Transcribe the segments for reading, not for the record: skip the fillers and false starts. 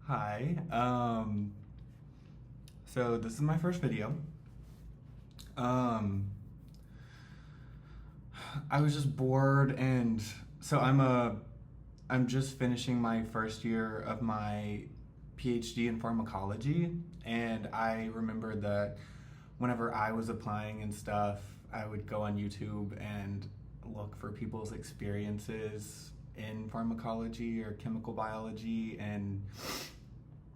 Hi. So this is my first video. Um, I was just bored, and so I'm just finishing my first year of my PhD in pharmacology, and I remember that whenever I was applying and stuff, I would go on YouTube and look for people's experiences in pharmacology or chemical biology and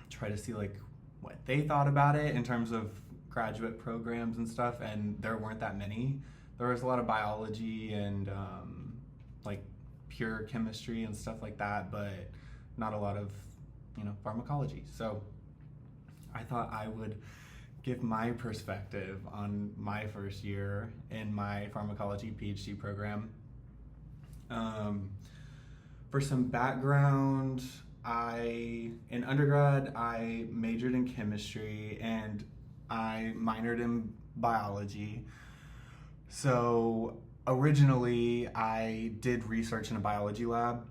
try to see like what they thought about it in terms of graduate programs and stuff, and there weren't that many. There was a lot of biology and like pure chemistry and stuff like that, but not a lot of pharmacology. So I thought I would give my perspective on my first year in my pharmacology PhD program. For some background, in undergrad, I majored in chemistry and I minored in biology. So originally, I did research in a biology lab.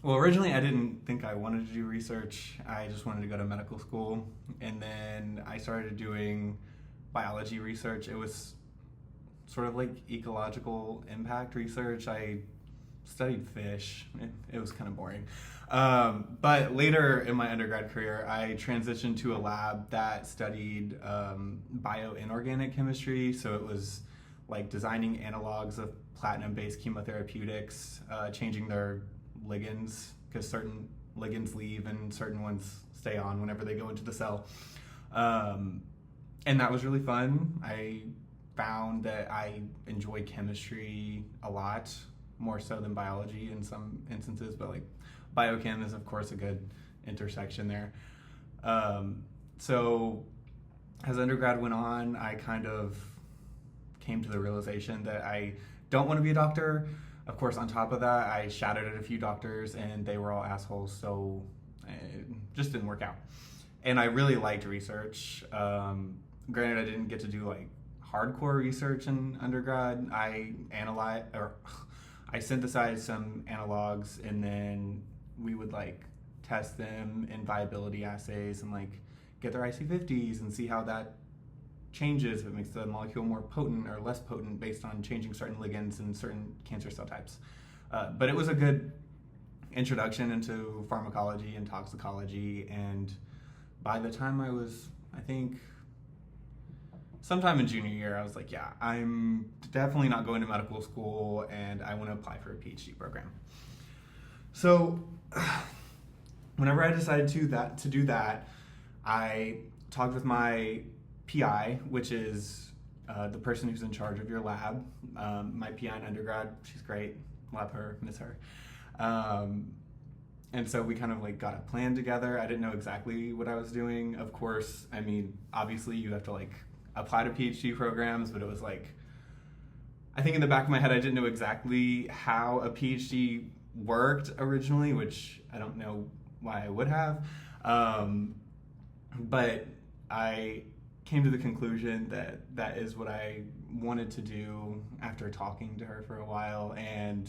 Well, originally I didn't think I wanted to do research. I just wanted to go to medical school. And then I started doing biology research. It was sort of like ecological impact research. I studied fish. It was kind of boring. But later in my undergrad career, I transitioned to a lab that studied bioinorganic chemistry. So it was like designing analogs of platinum-based chemotherapeutics, changing their ligands, because certain ligands leave and certain ones stay on whenever they go into the cell. And that was really fun. I found that I enjoy chemistry a lot, more so than biology in some instances, but like biochem is of course a good intersection there. So as undergrad went on, I kind of came to the realization that I don't want to be a doctor. Of course, on top of that, I shouted at a few doctors and they were all assholes, so it just didn't work out. And I really liked research. Granted, I didn't get to do like hardcore research in undergrad. I synthesized some analogs and then we would like test them in viability assays and like get their IC50s and see how that changes, if it makes the molecule more potent or less potent based on changing certain ligands and certain cancer cell types. But it was a good introduction into pharmacology and toxicology, and by the time I was, I think, sometime in junior year, I was like, yeah, I'm definitely not going to medical school and I want to apply for a PhD program. So whenever I decided to do that, I talked with my PI, which is the person who's in charge of your lab. My PI in undergrad, she's great, love her, miss her. And so we kind of like got a plan together. I didn't know exactly what I was doing. Of course, I mean, obviously you have to like apply to PhD programs, but it was like, I think in the back of my head, I didn't know exactly how a PhD worked originally, which I don't know why I would have. But I came to the conclusion that that is what I wanted to do after talking to her for a while, and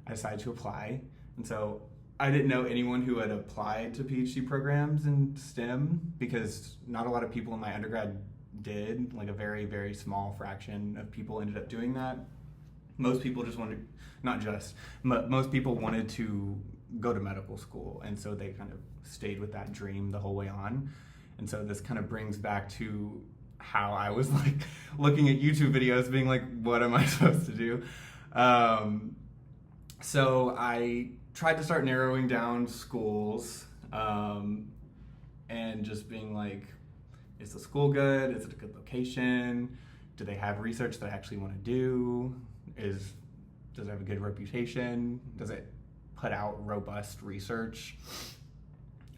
I decided to apply. And so I didn't know anyone who had applied to PhD programs in STEM because not a lot of people in my undergrad did. Like a very, very small fraction of people ended up doing that. Most people just wanted, most people wanted to go to medical school, and so they kind of stayed with that dream the whole way on. And so this kind of brings back to how I was like looking at YouTube videos being like, what am I supposed to do? So I tried to start narrowing down schools and just being like, is the school good? Is it a good location? Do they have research that I actually want to do? Does it have a good reputation? Does it put out robust research?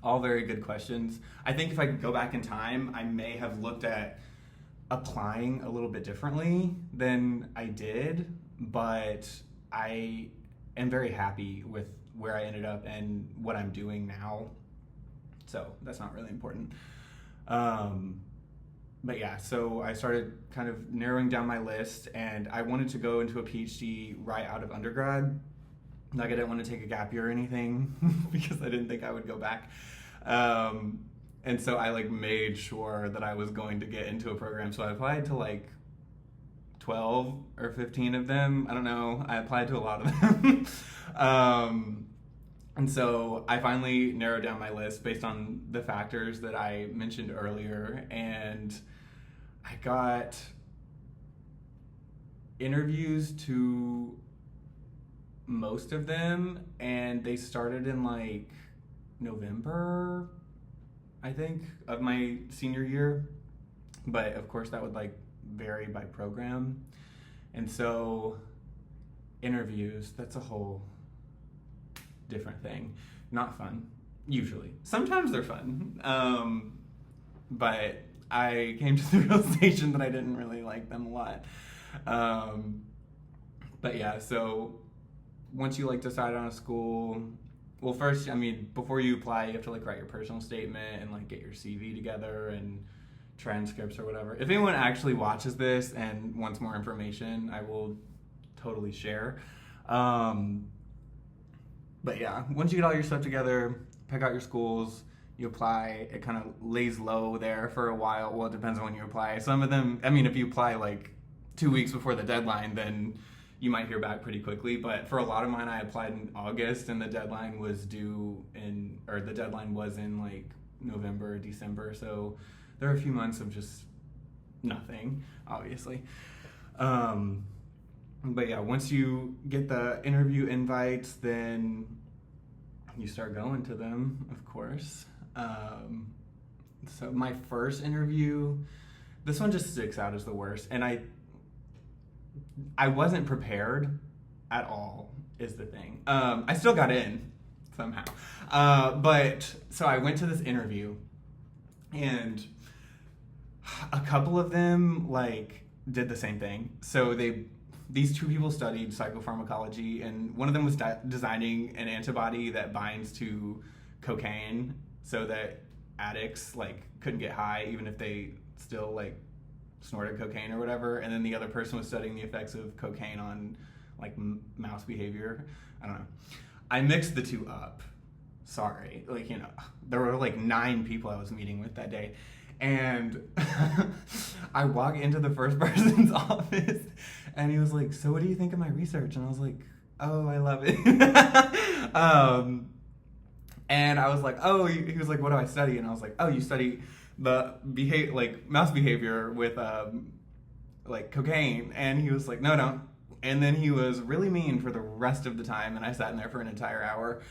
All very good questions. I think if I could go back in time, I may have looked at applying a little bit differently than I did, but I am very happy with where I ended up and what I'm doing now. So that's not really important. But yeah, so I started kind of narrowing down my list, and I wanted to go into a PhD right out of undergrad. Like I didn't want to take a gap year or anything because I didn't think I would go back. And so I like made sure that I was going to get into a program. So I applied to like 12 or 15 of them. I don't know. I applied to a lot of them. And so I finally narrowed down my list based on the factors that I mentioned earlier. And I got interviews to most of them, and they started in like November, I think, of my senior year. But of course, that would like vary by program. And so, interviews, that's a whole different thing. Not fun, usually. Sometimes they're fun. But I came to the realization that I didn't really like them a lot. But yeah, so once you like decide on a school, well, first, I mean, before you apply, you have to like write your personal statement and like get your CV together and transcripts or whatever. If anyone actually watches this and wants more information, I will totally share. But yeah, once you get all your stuff together, pick out your schools, you apply, it kind of lays low there for a while. Well, it depends on when you apply. Some of them, I mean, if you apply like 2 weeks before the deadline, then you might hear back pretty quickly. But for a lot of mine, I applied in August and the deadline was in like November, December. So there are a few months of just nothing, obviously. But yeah, once you get the interview invites, then you start going to them, of course. So my first interview, this one just sticks out as the worst. And I wasn't prepared at all, is the thing. I still got in somehow. But so I went to this interview, and a couple of them like did the same thing. So these two people studied psychopharmacology, and one of them was designing an antibody that binds to cocaine so that addicts like couldn't get high even if they still like snorted cocaine or whatever. And then the other person was studying the effects of cocaine on like mouse behavior. I don't know. I mixed the two up. Sorry. Like, you know, there were like 9 people I was meeting with that day. And I walk into the first person's office, and he was like, "So what do you think of my research?" And I was like, "Oh, I love it." And I was like, "Oh," he was like, "What do I study?" And I was like, "Oh, you study the mouse behavior with like cocaine." And he was like, "No, don't." And then he was really mean for the rest of the time, and I sat in there for an entire hour.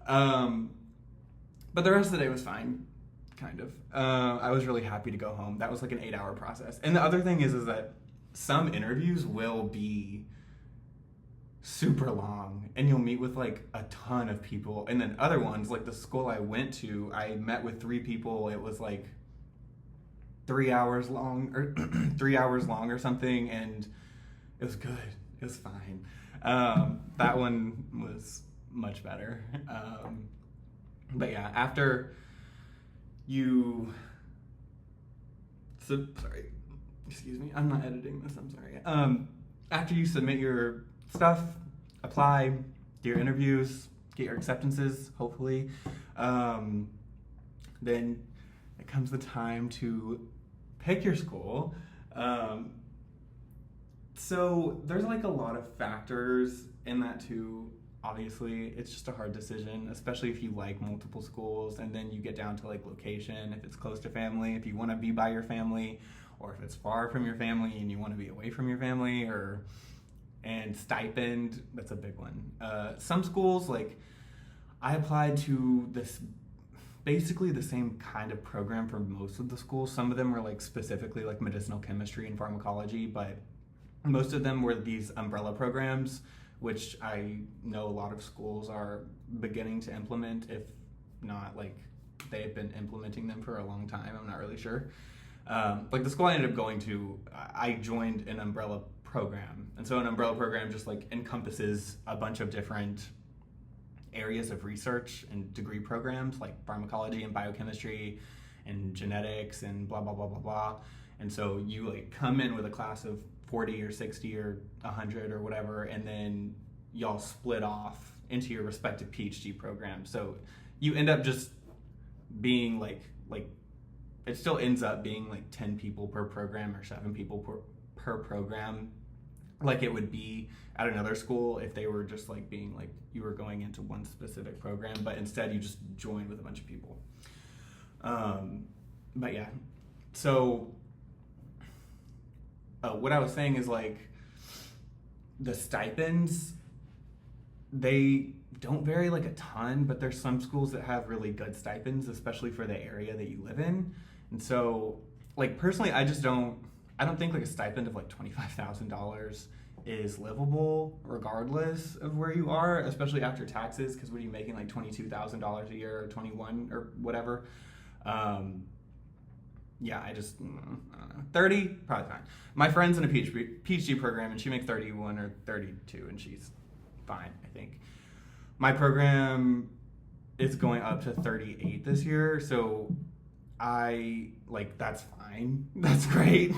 But the rest of the day was fine. Kind of. I was really happy to go home. That was like an 8-hour process. And the other thing is that some interviews will be super long, and you'll meet with like a ton of people. And then other ones, like the school I went to, I met with 3 people. It was like 3 hours long or 3 hours long or something, and it was good. It was fine. That one was much better. But yeah, after sorry, excuse me, I'm not editing this, I'm sorry. After you submit your stuff, apply, do your interviews, get your acceptances, hopefully, then it comes the time to pick your school. So there's like a lot of factors in that too. Obviously, it's just a hard decision, especially if you like multiple schools, and then you get down to like location, if it's close to family, if you want to be by your family, or if it's far from your family and you want to be away from your family, and stipend, that's a big one. Some schools, like I applied to this, basically the same kind of program for most of the schools. Some of them were like specifically like medicinal chemistry and pharmacology, but most of them were these umbrella programs, which I know a lot of schools are beginning to implement, if not like they've been implementing them for a long time. I'm not really sure. Like the school I ended up going to, I joined an umbrella program. And so an umbrella program just like encompasses a bunch of different areas of research and degree programs like pharmacology and biochemistry and genetics and blah, blah, blah, blah, blah. And so you like come in with a class of 40 or 60 or 100 or whatever, and then y'all split off into your respective PhD programs. So you end up just being like it still ends up being like 10 people per program or 7 people per program, like it would be at another school if they were just like being like you were going into one specific program, but instead you just join with a bunch of people. But yeah, so what I was saying is like the stipends, they don't vary like a ton, but there's some schools that have really good stipends, especially for the area that you live in. And so like personally, I don't think like a stipend of like $25,000 is livable regardless of where you are, especially after taxes, because when you're making like $22,000 a year or 21 or whatever, yeah, I don't know. 30, probably fine. My friend's in a PhD program and she makes 31 or 32 and she's fine, I think. My program is going up to 38 this year, so that's fine. That's great.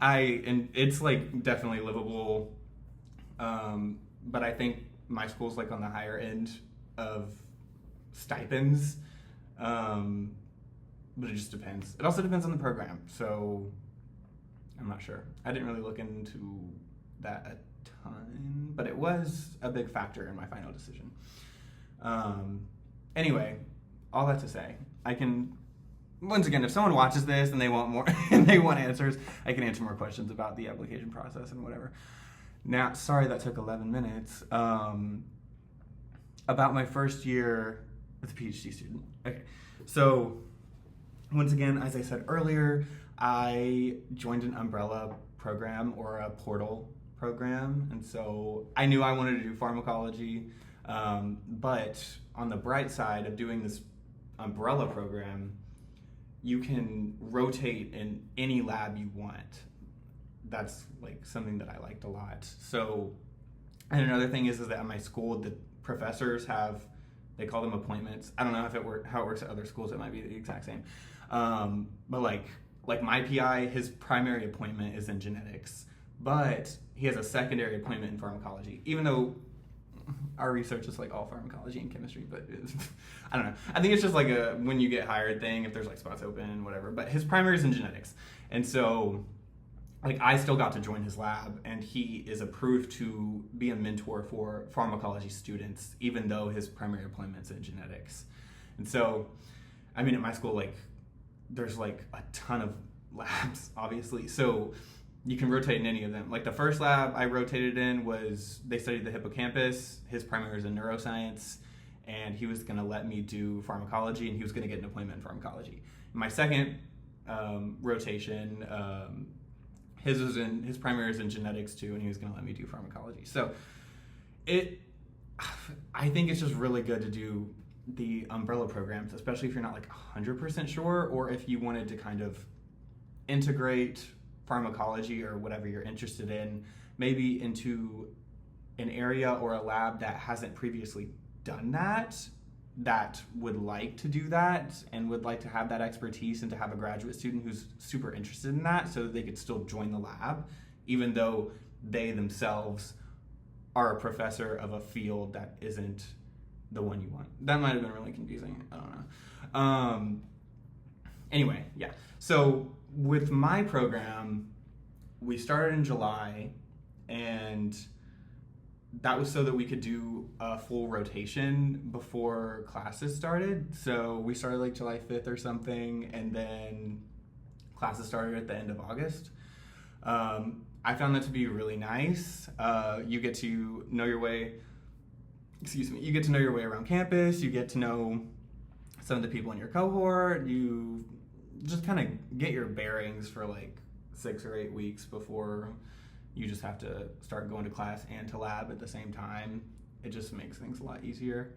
And it's like definitely livable. But I think my school's like on the higher end of stipends. But it just depends. It also depends on the program, so I'm not sure. I didn't really look into that a ton, but it was a big factor in my final decision. Anyway, all that to say, I can, once again, if someone watches this and they want more and they want answers, I can answer more questions about the application process and whatever. Now, sorry that took 11 minutes. About my first year as a PhD student. Okay, so once again, as I said earlier, I joined an umbrella program or a portal program, and so I knew I wanted to do pharmacology, but on the bright side of doing this umbrella program, you can rotate in any lab you want. That's like something that I liked a lot. So, and another thing is that at my school, the professors have, they call them appointments. I don't know if how it works at other schools. It might be the exact same. But like my PI, his primary appointment is in genetics, but he has a secondary appointment in pharmacology, even though our research is like all pharmacology and chemistry, but I don't know. I think it's just like a when you get hired thing, if there's like spots open and whatever, but his primary is in genetics. And so like I still got to join his lab, and he is approved to be a mentor for pharmacology students, even though his primary appointment's in genetics. And so, I mean, at my school, like there's like a ton of labs, obviously. So you can rotate in any of them. Like the first lab I rotated in was, they studied the hippocampus. His primary was in neuroscience, and he was gonna let me do pharmacology, and he was gonna get an appointment in pharmacology. My second rotation, his primary is in genetics too, and he was gonna let me do pharmacology. So I think it's just really good to do the umbrella programs, especially if you're not like 100% sure, or if you wanted to kind of integrate pharmacology or whatever you're interested in, maybe into an area or a lab that hasn't previously done that would like to do that and would like to have that expertise, and to have a graduate student who's super interested in that so that they could still join the lab, even though they themselves are a professor of a field that isn't the one you want. That might have been really confusing. I don't know. Anyway, yeah. So with my program, we started in July, and that was so that we could do a full rotation before classes started. So we started like July 5th or something, and then classes started at the end of August. I found that to be really nice. You get to know your way, you get to know your way around campus, you get to know some of the people in your cohort, you just kind of get your bearings for like 6 or 8 weeks before you just have to start going to class and to lab at the same time. It just makes things a lot easier.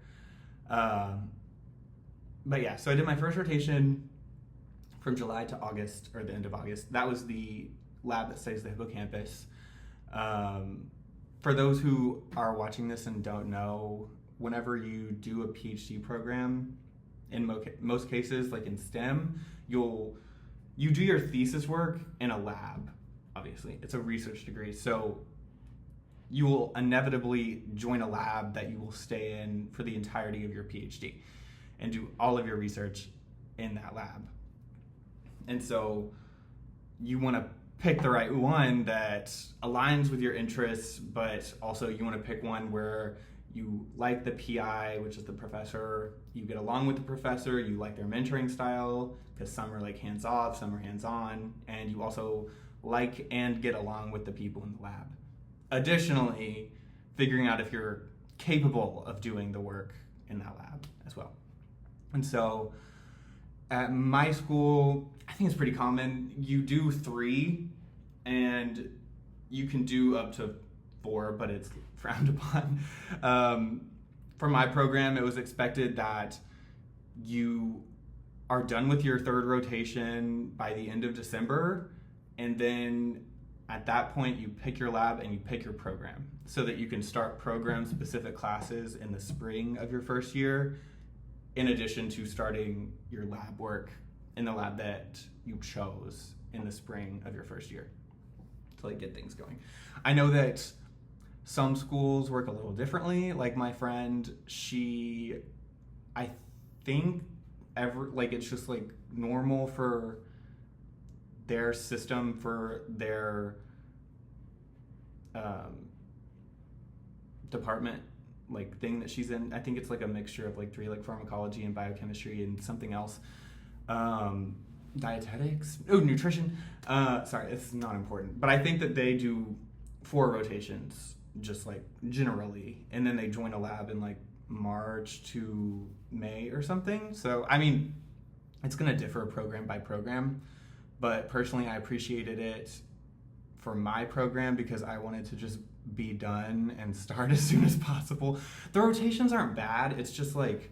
But yeah, so I did my first rotation from July to August, or the end of August. That was the lab that studies the hippocampus. For those who are watching this and don't know, whenever you do a PhD program, in most cases, like in STEM, you do your thesis work in a lab. Obviously, it's a research degree, so you will inevitably join a lab that you will stay in for the entirety of your PhD and do all of your research in that lab. And so you want to pick the right one that aligns with your interests, but also you want to pick one where you like the PI, which is the professor, you get along with the professor, you like their mentoring style, because some are like hands-off, some are hands-on, and you also like and get along with the people in the lab. Additionally, figuring out if you're capable of doing the work in that lab as well. And so at my school, I think it's pretty common, you do 3 and you can do up to 4, but it's frowned upon. For my program, it was expected that you are done with your 3rd rotation by the end of December, and then at that point you pick your lab and you pick your program so that you can start program-specific classes in the spring of your first year, in addition to starting your lab work in the lab that you chose in the spring of your first year to like get things going. I know that some schools work a little differently. Like my friend, I think it's just like normal for their system, for their department like thing that she's in. I think it's like a mixture of like 3, like pharmacology and biochemistry and something else. Dietetics, nutrition. Sorry, it's not important. But I think that they do 4 rotations, just like generally, and then they join a lab in like March to May or something. So I mean, it's gonna differ program by program, but personally I appreciated it for my program because I wanted to just be done and start as soon as possible. The rotations aren't bad, it's just like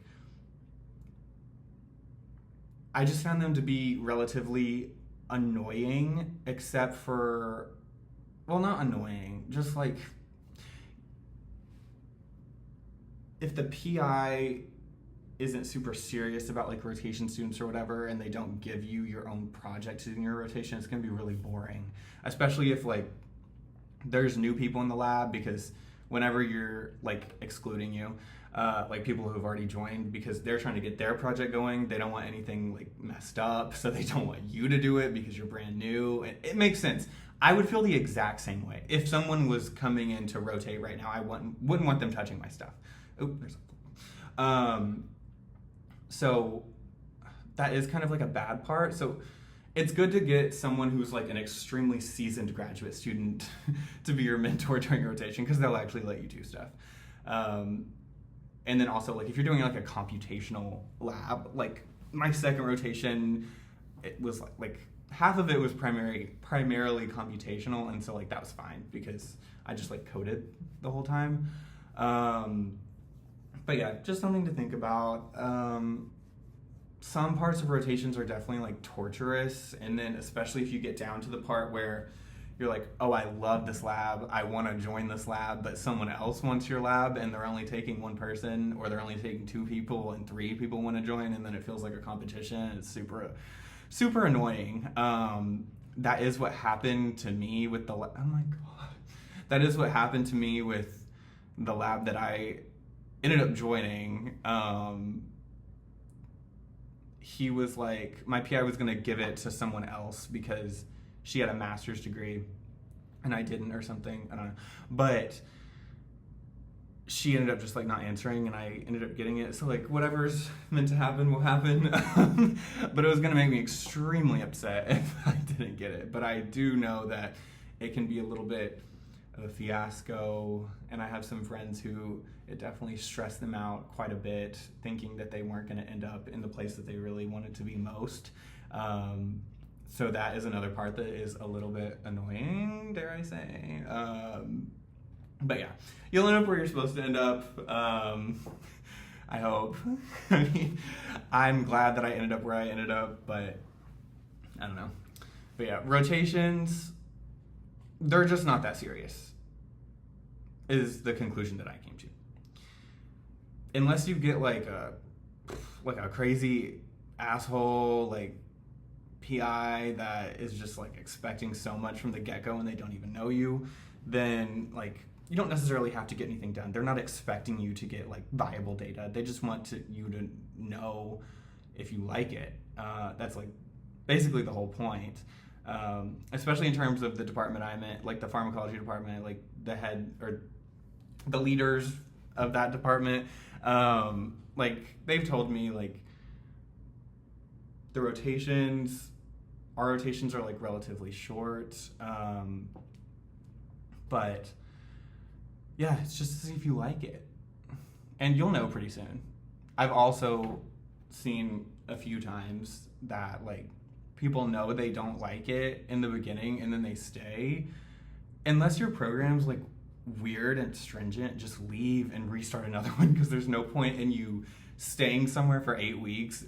I just found them to be relatively annoying, except for, well, not annoying, just like if the PI isn't super serious about like rotation students or whatever, and they don't give you your own project in your rotation, it's gonna be really boring, especially if like there's new people in the lab, because whenever you're like excluding you, like people who've already joined, because they're trying to get their project going, they don't want anything like messed up, so they don't want you to do it because you're brand new. It makes sense. I would feel the exact same way. If someone was coming in to rotate right now, I wouldn't want them touching my stuff. Oh, there's so that is kind of like a bad part. So it's good to get someone who's like an extremely seasoned graduate student to be your mentor during rotation, because they'll actually let you do stuff. And then also, like, if you're doing like a computational lab, like my 2nd rotation, it was like half of it was primarily computational, and so like that was fine because I just like coded the whole time. But yeah, just something to think about. Some parts of rotations are definitely like torturous, and then especially if you get down to the part where you're like, oh, I love this lab, I want to join this lab, but someone else wants your lab and they're only taking 1 person, or they're only taking 2 people and 3 people want to join, and then it feels like a competition. It's super annoying. That is what happened to me with the oh my god, that is what happened to me with the lab that I ended up joining. He was like, my PI was gonna give it to someone else because she had a master's degree and I didn't, or something, I don't know. But she ended up just like not answering, and I ended up getting it. So like whatever's meant to happen will happen. But it was gonna make me extremely upset if I didn't get it. But I do know that it can be a little bit of a fiasco, and I have some friends who it definitely stressed them out quite a bit, thinking that they weren't gonna end up in the place that they really wanted to be most. So that is another part that is a little bit annoying, dare I say. But yeah, you'll end up where you're supposed to end up. I hope. I mean, I'm glad that I ended up where I ended up, but I don't know. But yeah, rotations, they're just not that serious, is the conclusion that I came to. Unless you get like a crazy asshole like PI that is just like expecting so much from the get-go and they don't even know you, then like you don't necessarily have to get anything done. They're not expecting you to get like viable data. They just want you to know if you like it. That's like basically the whole point. Especially in terms of the department I'm in, like the pharmacology department, like the head or the leaders of that department, like they've told me like our rotations are like relatively short, but yeah, it's just to see if you like it, and you'll know pretty soon. I've also seen a few times that like people know they don't like it in the beginning and then they stay. Unless your program's like weird and stringent, just leave and restart another one, because there's no point in you staying somewhere for 8 weeks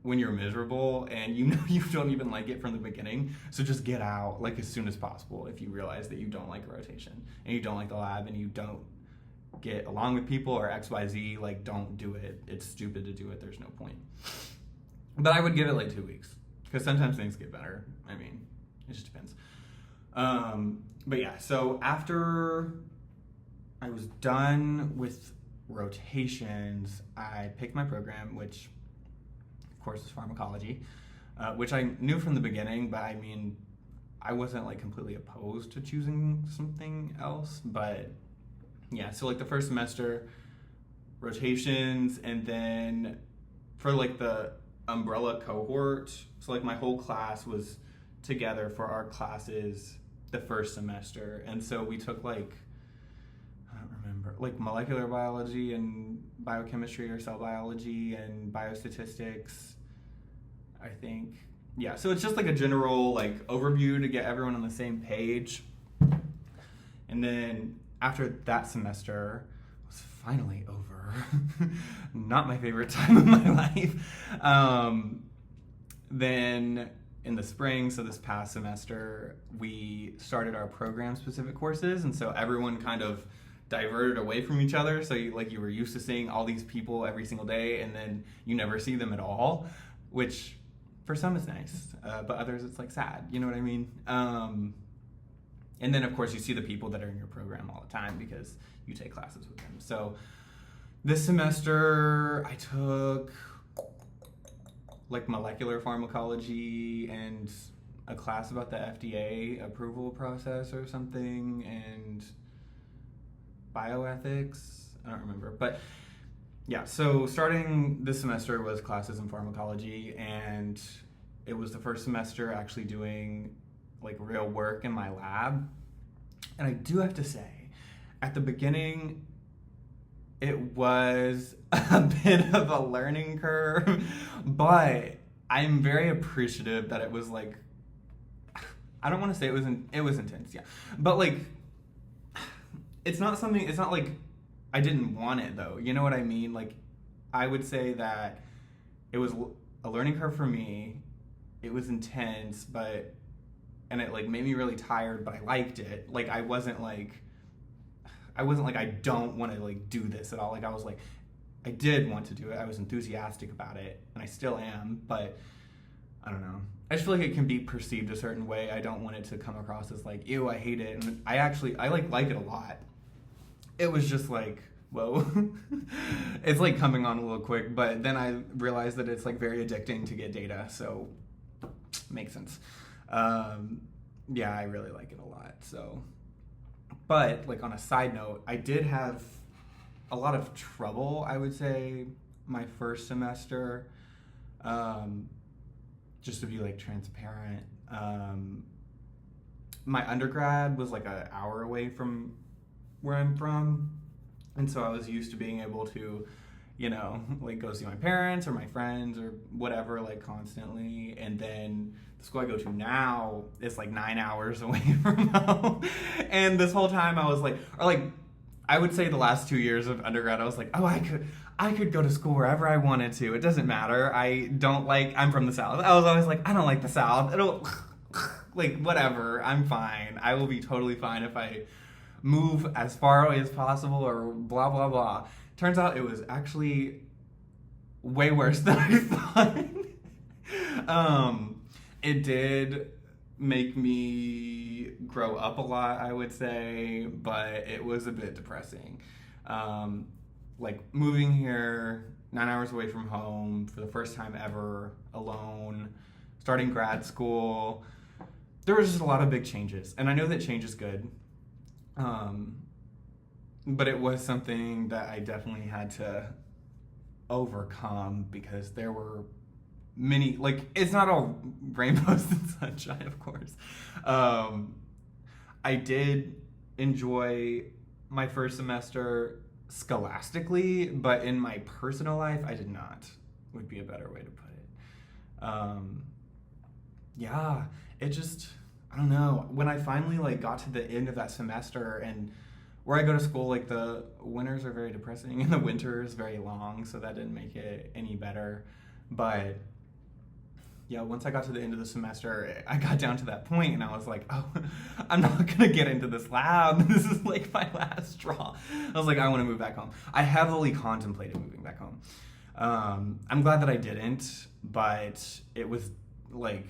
when you're miserable and you know you don't even like it from the beginning. So just get out like as soon as possible if you realize that you don't like a rotation and you don't like the lab and you don't get along with people or XYZ. Like, don't do it. It's stupid to do it. There's no point. But I would give it like 2 weeks, because sometimes things get better. I mean, it just depends. But yeah, so after I was done with rotations, I picked my program, which of course is pharmacology, which I knew from the beginning, but I mean, I wasn't like completely opposed to choosing something else. But yeah, so like the first semester, rotations, and then for like the umbrella cohort, so like my whole class was together for our classes the first semester, and so we took like, I don't remember, like molecular biology and biochemistry or cell biology and biostatistics, I think. Yeah, so it's just like a general like overview to get everyone on the same page. And then after that semester was finally over, not my favorite time of my life, then in the spring, so this past semester, we started our program-specific courses, and so everyone kind of diverted away from each other. So you were used to seeing all these people every single day, and then you never see them at all, which for some is nice, but others it's like sad. You know what I mean? And then of course you see the people that are in your program all the time because you take classes with them. So this semester I took like molecular pharmacology and a class about the FDA approval process or something, and bioethics. I don't remember, but yeah, so starting this semester was classes in pharmacology, and it was the first semester actually doing like real work in my lab. And I do have to say, at the beginning, it was a bit of a learning curve, but I'm very appreciative that it was like, I don't want to say it was intense, yeah, but like, it's not like I didn't want it though, you know what I mean? Like, I would say that it was a learning curve for me. It was intense, and it like made me really tired, but I liked it. Like, I wasn't like I don't want to like do this at all. Like, I was like, I did want to do it. I was enthusiastic about it, and I still am, but I don't know. I just feel like it can be perceived a certain way. I don't want it to come across as like, ew, I hate it. And I like it a lot. It was just like, whoa. It's like coming on a little quick, but then I realized that it's like very addicting to get data, so makes sense. Yeah, I really like it a lot. So, but like on a side note, I did have a lot of trouble, I would say, my first semester. Just to be like transparent, my undergrad was like an hour away from where I'm from, and so I was used to being able to, you know, like go see my parents or my friends or whatever, like constantly. And then the school I go to now is like 9 hours away from home. And this whole time I was like, or like, I would say the last 2 years of undergrad, I was like, oh, I could go to school wherever I wanted to. It doesn't matter. I'm from the South. I was always like, I don't like the South. Like, whatever, I'm fine. I will be totally fine if I move as far away as possible or blah, blah, blah. Turns out it was actually way worse than I thought. It did make me grow up a lot, I would say, but it was a bit depressing. Like moving here, 9 hours away from home for the first time ever, alone, starting grad school. There was just a lot of big changes, and I know that change is good. But it was something that I definitely had to overcome because there were many, like, it's not all rainbows and sunshine, of course. I did enjoy my first semester scholastically, but in my personal life, I did not, would be a better way to put it. Yeah, it just, I don't know. When I finally like got to the end of that semester, and where I go to school, like the winters are very depressing and the winter is very long, so that didn't make it any better. But yeah, once I got to the end of the semester, I got down to that point and I was like, oh, I'm not gonna get into this lab. This is like my last straw. I was like, I wanna move back home. I heavily contemplated moving back home. I'm glad that I didn't, but it was like,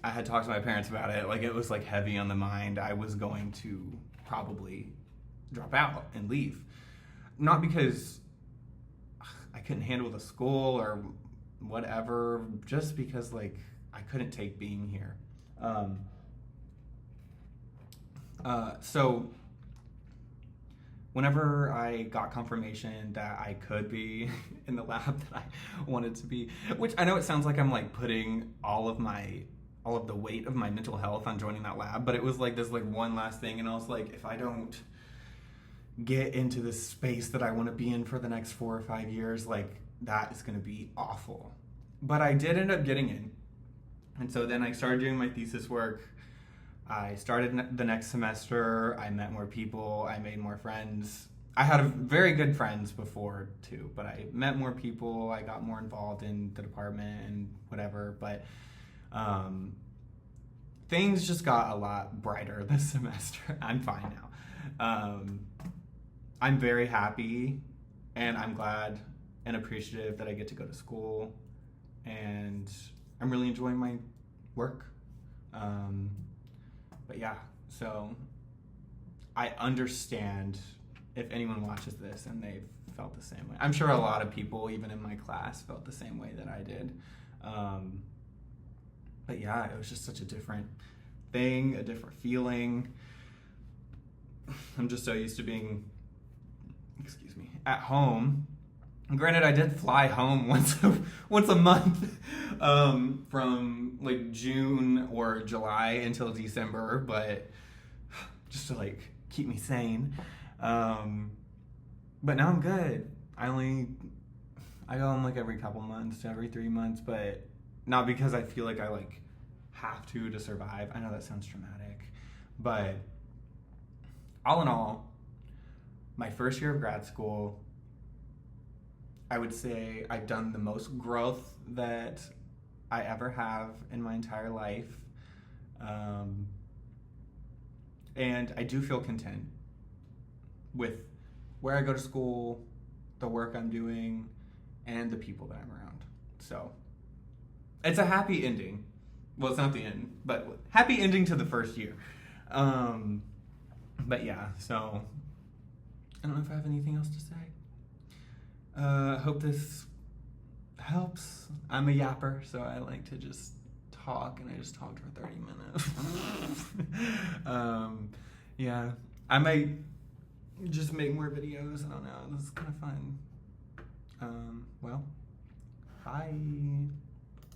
I had talked to my parents about it. Like, it was like heavy on the mind. I was going to probably drop out and leave. Not because I couldn't handle the school or whatever, just because like I couldn't take being here. So whenever I got confirmation that I could be in the lab that I wanted to be, which I know it sounds like I'm like putting all of the weight of my mental health on joining that lab, but it was like this like one last thing, and I was like, if I don't get into this space that I want to be in for the next 4 or 5 years, like that is going to be awful. But I did end up getting in. And so then I started doing my thesis work. I started the next semester. I met more people. I made more friends. I had very good friends before too, but I met more people. I got more involved in the department and whatever. But things just got a lot brighter this semester. I'm fine now. I'm very happy, and I'm glad and appreciative that I get to go to school, and I'm really enjoying my work. But yeah, so I understand if anyone watches this and they've felt the same way. I'm sure a lot of people, even in my class, felt the same way that I did. But yeah, it was just such a different thing, a different feeling. I'm just so used to being, at home. Granted, I did fly home once a month from like June or July until December, but just to like keep me sane. But now I'm good. I go home like every couple months to every 3 months, but not because I feel like I like have to survive. I know that sounds dramatic, but all in all, my first year of grad school, I would say I've done the most growth that I ever have in my entire life. And I do feel content with where I go to school, the work I'm doing, and the people that I'm around. So it's a happy ending. Well, it's not the end, but happy ending to the first year. But yeah, so I don't know if I have anything else to say. Hope this helps. I'm a yapper, so I like to just talk, and I just talked for 30 minutes. Yeah, I might just make more videos. I don't know. This is kind of fun. Well, bye.